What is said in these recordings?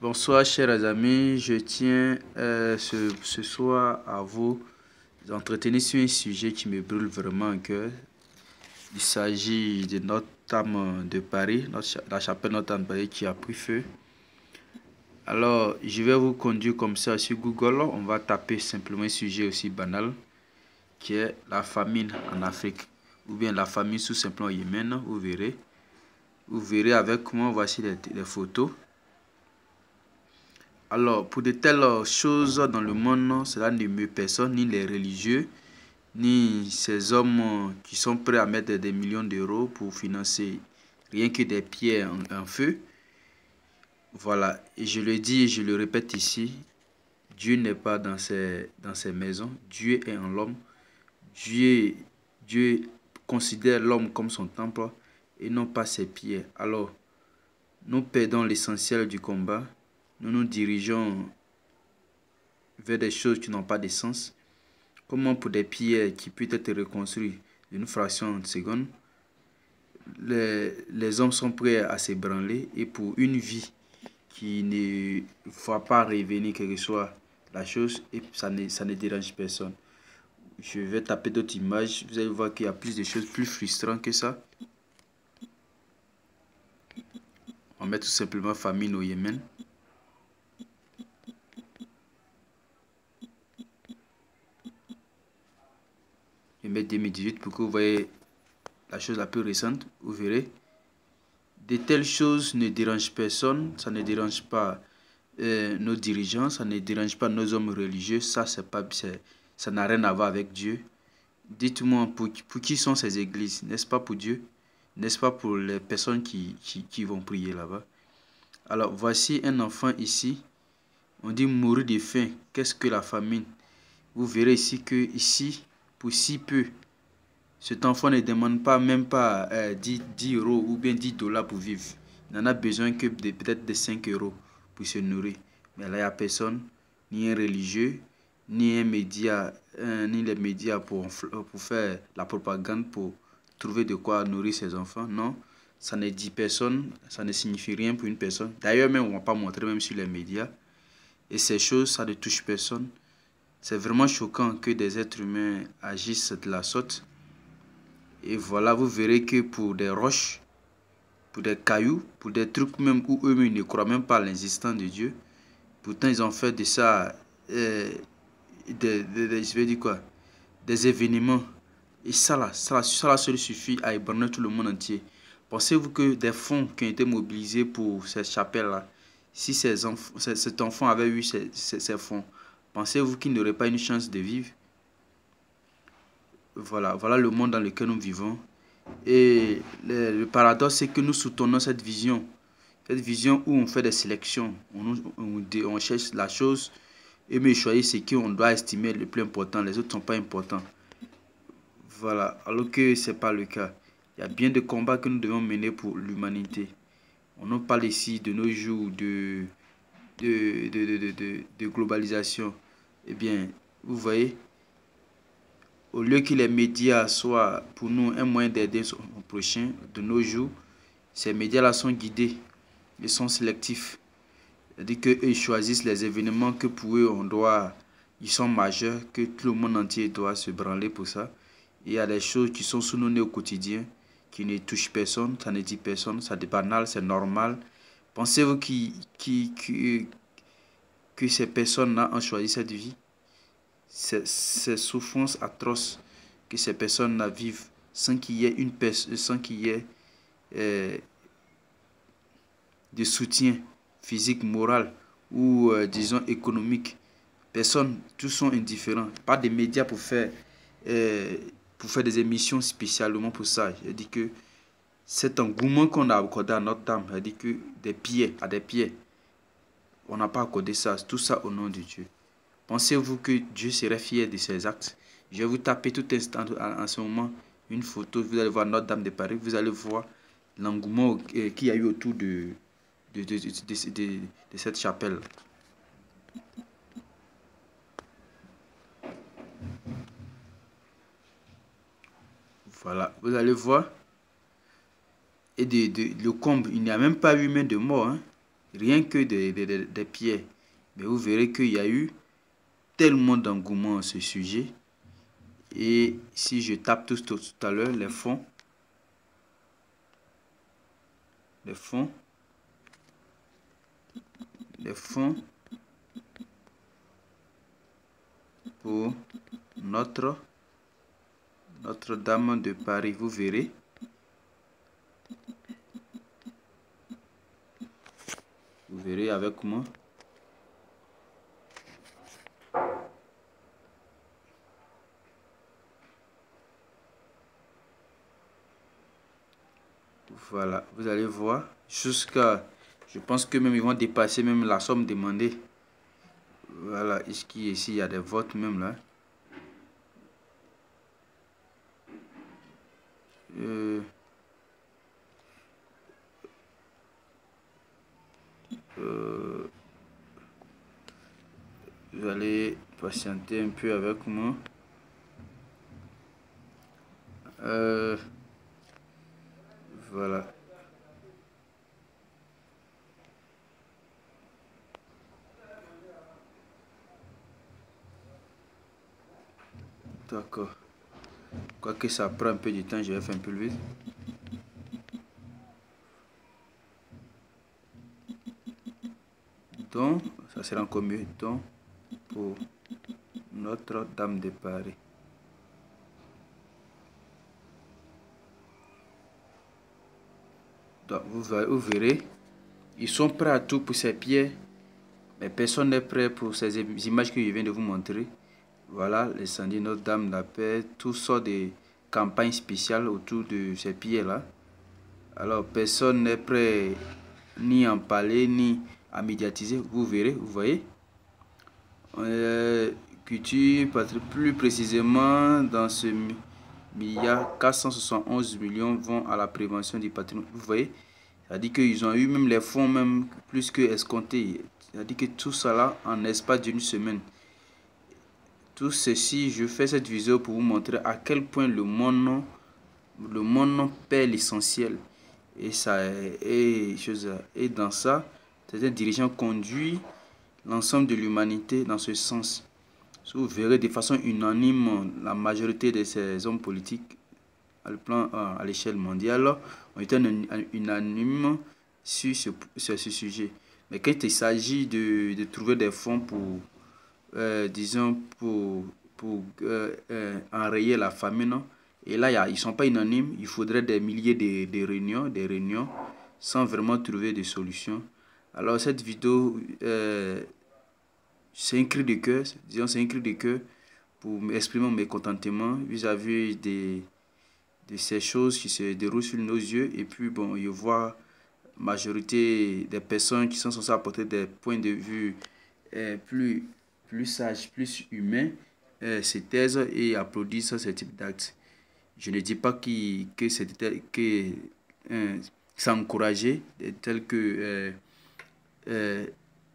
Bonsoir chers amis, je tiens ce soir à vous entretenir sur un sujet qui me brûle vraiment au cœur. Il s'agit de Notre-Dame de Paris, la chapelle Notre-Dame de Paris qui a pris feu. Alors, je vais vous conduire comme ça sur Google. On va taper simplement un sujet aussi banal qui est la famine en Afrique ou bien la famine tout simplement au Yémen. Vous verrez avec moi, voici les photos. Alors, pour de telles choses dans le monde, cela ne meut personne, ni les religieux, ni ces hommes qui sont prêts à mettre des millions d'euros pour financer rien que des pierres en feu. Voilà, et je le dis et je le répète ici, Dieu n'est pas dans ces maisons, Dieu est en l'homme. Dieu considère l'homme comme son temple et non pas ses pierres. Alors, nous perdons l'essentiel du combat. Nous nous dirigeons vers des choses qui n'ont pas de sens. Comment pour des pierres qui peuvent être reconstruites d'une fraction de seconde, les hommes sont prêts à s'ébranler et pour une vie qui ne va pas revenir quelle que soit la chose et ça ne dérange personne. Je vais taper d'autres images, vous allez voir qu'il y a plus de choses plus frustrantes que ça. On met tout simplement famine au Yémen. Je mets 2018 pour que vous voyez la chose la plus récente. Vous verrez. De telles choses ne dérangent personne. Ça ne dérange pas nos dirigeants. Ça ne dérange pas nos hommes religieux. Ça n'a rien à voir avec Dieu. Dites-moi, pour qui sont ces églises? N'est-ce pas pour Dieu? N'est-ce pas pour les personnes qui vont prier là-bas? Alors, voici un enfant ici. On dit mourir de faim. Qu'est-ce que la famine? Vous verrez ici que, ici, pour si peu, cet enfant ne demande pas même pas 10 euros ou bien 10 dollars pour vivre. Il n'en a besoin que peut-être de 5 euros pour se nourrir. Mais là, il n'y a personne, ni un religieux, ni un média, ni les médias pour faire la propagande, pour trouver de quoi nourrir ses enfants. Non, ça ne dit personne, ça ne signifie rien pour une personne. D'ailleurs, même on ne va pas montrer même sur les médias. Et ces choses, ça ne touche personne. C'est vraiment choquant que des êtres humains agissent de la sorte. Et voilà, vous verrez que pour des roches, pour des cailloux, pour des trucs même où eux-mêmes ne croient même pas à l'existence de Dieu, pourtant ils ont fait de ça, je vais dire quoi, des événements. Et ça seul suffit à ébranler tout le monde entier. Pensez-vous que des fonds qui ont été mobilisés pour cette chapelle-là, si cet enfant avait eu ces fonds, pensez-vous qu'il n'aurait pas une chance de vivre? Voilà le monde dans lequel nous vivons. Et le paradoxe, c'est que nous soutenons cette vision où on fait des sélections, on cherche la chose et mais choisir ce qu'on doit estimer le plus important, les autres ne sont pas importants. Voilà, alors que ce n'est pas le cas. Il y a bien de combats que nous devons mener pour l'humanité. On nous parle ici de nos jours de globalisation. Eh bien, vous voyez, au lieu que les médias soient pour nous un moyen d'aider nos prochains de nos jours, ces médias-là sont guidés, ils sont sélectifs. C'est-à-dire qu'ils choisissent les événements que pour eux, ils sont majeurs, que tout le monde entier doit se branler pour ça. Et il y a des choses qui sont sous nos nez au quotidien, qui ne touchent personne, ça ne dit personne, ça est banal, c'est normal. Pensez-vous que ces personnes-là ont choisi cette vie? Ces souffrances atroces que ces personnes-là vivent sans qu'il y ait de soutien physique, moral ou disons économique. Personne, tous sont indifférents. Pas de médias pour faire des émissions spécialement pour ça. Je dis que cet engouement qu'on a accordé à Notre-Dame, je dis que des pieds, on n'a pas accordé ça. Tout ça au nom de Dieu. Pensez-vous que Dieu serait fier de ses actes? Je vais vous taper tout instant en ce moment une photo. Vous allez voir Notre-Dame de Paris. Vous allez voir l'engouement qu'il y a eu autour de cette chapelle. Voilà, vous allez voir. Et le comble, il n'y a même pas eu même de mort. Hein. rien que des pierres. Mais vous verrez qu'il y a eu tellement d'engouement à ce sujet. Et si je tape tout à l'heure, les fonds pour Notre-Dame de Paris, vous verrez. Vous verrez avec moi. Voilà, vous allez voir. Jusqu'à, je pense que même ils vont dépasser même la somme demandée. Voilà, ici il y a des votes même là. Vous allez patienter un peu avec moi. Voilà. D'accord. Quoique ça prend un peu de temps, je vais faire un peu vite. Donc, ça sera encore mieux. Donc, pour Notre-Dame de Paris. Donc, vous verrez, ils sont prêts à tout pour ces pierres, mais personne n'est prêt pour ces images que je viens de vous montrer. Voilà, l'incendie Notre-Dame de la Paix, tout sort de campagnes spéciales autour de ces pierres-là. Alors, personne n'est prêt ni à en parler, ni à médiatiser. Vous verrez, vous voyez. Culture, plus précisément, dans ce milliard, 471 millions vont à la prévention du patrimoine. Vous voyez, c'est-à-dire qu'ils ont eu même les fonds, même plus que escompté. C'est-à-dire que tout ça là, en espace d'une semaine. Tout ceci, je fais cette vidéo pour vous montrer à quel point le monde perd l'essentiel. Et ça et dans ça, certains dirigeants conduisent l'ensemble de l'humanité dans ce sens. Vous verrez de façon unanime la majorité de ces hommes politiques à l'échelle mondiale ont été unanimes sur ce sujet. Mais quand il s'agit de trouver des fonds pour, disons, pour enrayer la famine, et là, ils ne sont pas unanimes. Il faudrait des milliers de réunions, sans vraiment trouver de solution. Alors, cette vidéo, c'est un cri de cœur, disons, c'est un cri de cœur pour exprimer mon mécontentement vis-à-vis de ces choses qui se déroulent sur nos yeux. Et puis, bon, je vois la majorité des personnes qui sont censées apporter des points de vue plus sages, plus humains, se taisent et applaudissent ce type d'actes. Je ne dis pas que c'est encouragé, tel que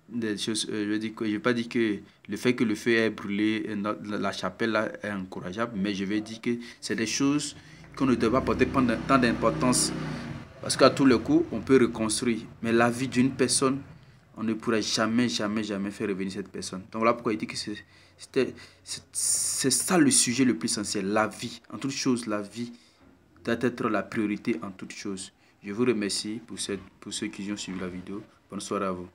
des choses. Je vais pas dire que le fait que le feu ait brûlé la chapelle là est encourageable, mais je vais dire que c'est des choses qu'on ne doit pas porter tant d'importance. Parce qu'à tous les coups, on peut reconstruire. Mais la vie d'une personne, on ne pourra jamais faire revenir cette personne. Donc voilà pourquoi il dit que c'est ça le sujet le plus essentiel. La vie. En toute chose, la vie doit être la priorité en toute chose. Je vous remercie pour ceux qui ont suivi la vidéo. Bonne soirée à vous.